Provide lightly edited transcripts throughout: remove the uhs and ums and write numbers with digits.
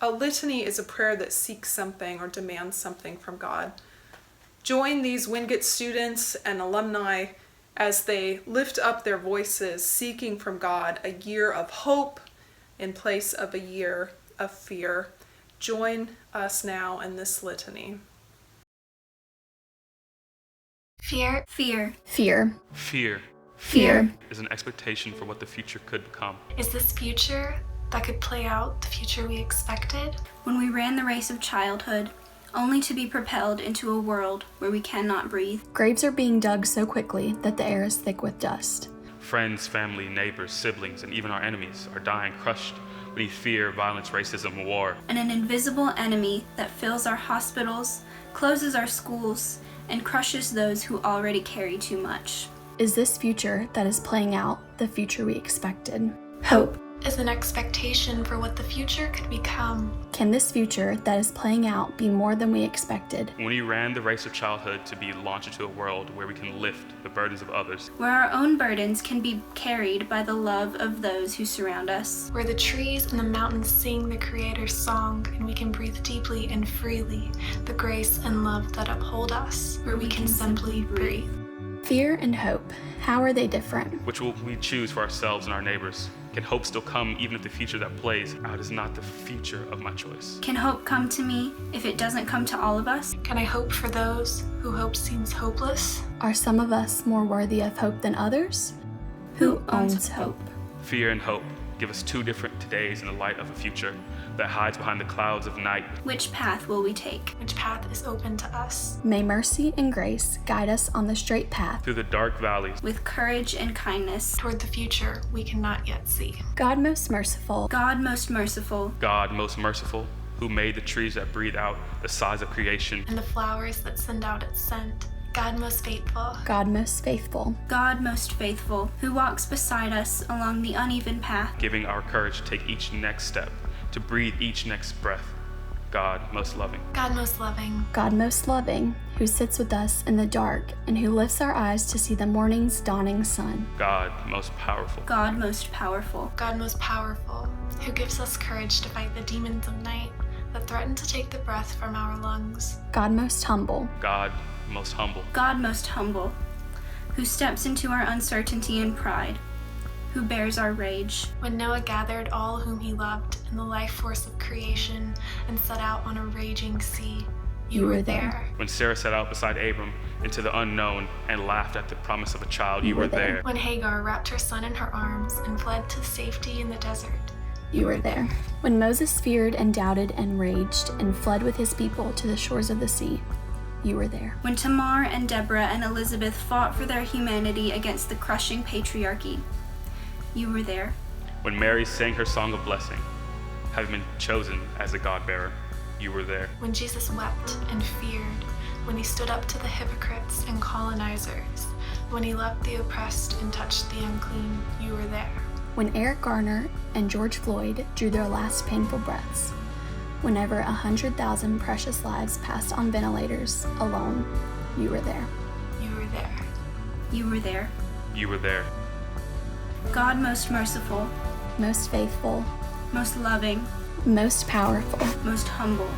A litany is a prayer that seeks something or demands something from God. Join these Wingate students and alumni as they lift up their voices, seeking from God a year of hope in place of a year of fear. Join us now in this litany. Fear. Fear. Fear. Fear Fear is an expectation for what the future could become. Is this future that could play out the future we expected? When we ran the race of childhood, only to be propelled into a world where we cannot breathe. Graves are being dug so quickly that the air is thick with dust. Friends, family, neighbors, siblings, and even our enemies are dying crushed beneath fear, violence, racism, war. And an invisible enemy that fills our hospitals, closes our schools, and crushes those who already carry too much. Is this future that is playing out the future we expected? Hope is an expectation for what the future could become. Can this future that is playing out be more than we expected? When we ran the race of childhood to be launched into a world where we can lift the burdens of others. Where our own burdens can be carried by the love of those who surround us. Where the trees and the mountains sing the Creator's song and we can breathe deeply and freely the grace and love that uphold us. Where we can simply breathe. Fear and hope, how are they different? Which will we choose for ourselves and our neighbors? Can hope still come even if the future that plays out is not the future of my choice? Can hope come to me if it doesn't come to all of us? Can I hope for those who hope seems hopeless? Are some of us more worthy of hope than others? Who owns hope? Fear and hope give us two different todays in the light of a future that hides behind the clouds of night. Which path will we take? Which path is open to us? May mercy and grace guide us on the straight path. Through the dark valleys. With courage and kindness. Toward the future we cannot yet see. God most merciful. God most merciful. God most merciful, who made the trees that breathe out the sighs of creation. And the flowers that send out its scent. God most faithful. God most faithful. God most faithful, who walks beside us along the uneven path. Giving our courage to take each next step, to breathe each next breath. God most loving. God most loving. God most loving, who sits with us in the dark and who lifts our eyes to see the morning's dawning sun. God most powerful. God most powerful. God most powerful, who gives us courage to fight the demons of night that threaten to take the breath from our lungs. God most humble. God most humble. God most humble, who steps into our uncertainty and pride, who bears our rage. When Noah gathered all whom he loved in the life force of creation and set out on a raging sea, you were there. When Sarah set out beside Abram into the unknown and laughed at the promise of a child, you were there. When Hagar wrapped her son in her arms and fled to safety in the desert, you were there. When Moses feared and doubted and raged and fled with his people to the shores of the sea, you were there. When Tamar and Deborah and Elizabeth fought for their humanity against the crushing patriarchy, you were there. When Mary sang her song of blessing, having been chosen as a God-bearer, you were there. When Jesus wept and feared, when he stood up to the hypocrites and colonizers, when he loved the oppressed and touched the unclean, you were there. When Eric Garner and George Floyd drew their last painful breaths, whenever 100,000 precious lives passed on ventilators alone, you were there. You were there. You were there. You were there. God most merciful, most faithful, most loving, most powerful, most humble.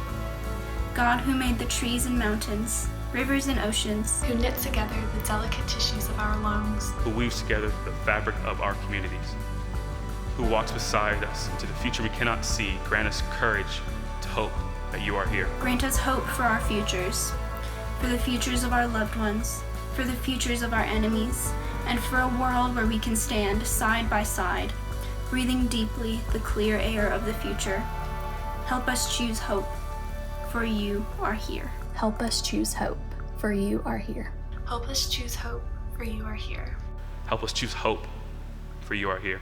God who made the trees and mountains, rivers and oceans, who knit together the delicate tissues of our lungs, who weaves together the fabric of our communities, who walks beside us into the future we cannot see, grant us courage to hope that you are here. Grant us hope for our futures, for the futures of our loved ones, for the futures of our enemies, and for a world where we can stand side by side, breathing deeply the clear air of the future. Help us choose hope, for you are here. Help us choose hope, for you are here. Help us choose hope, for you are here. Help us choose hope, for you are here.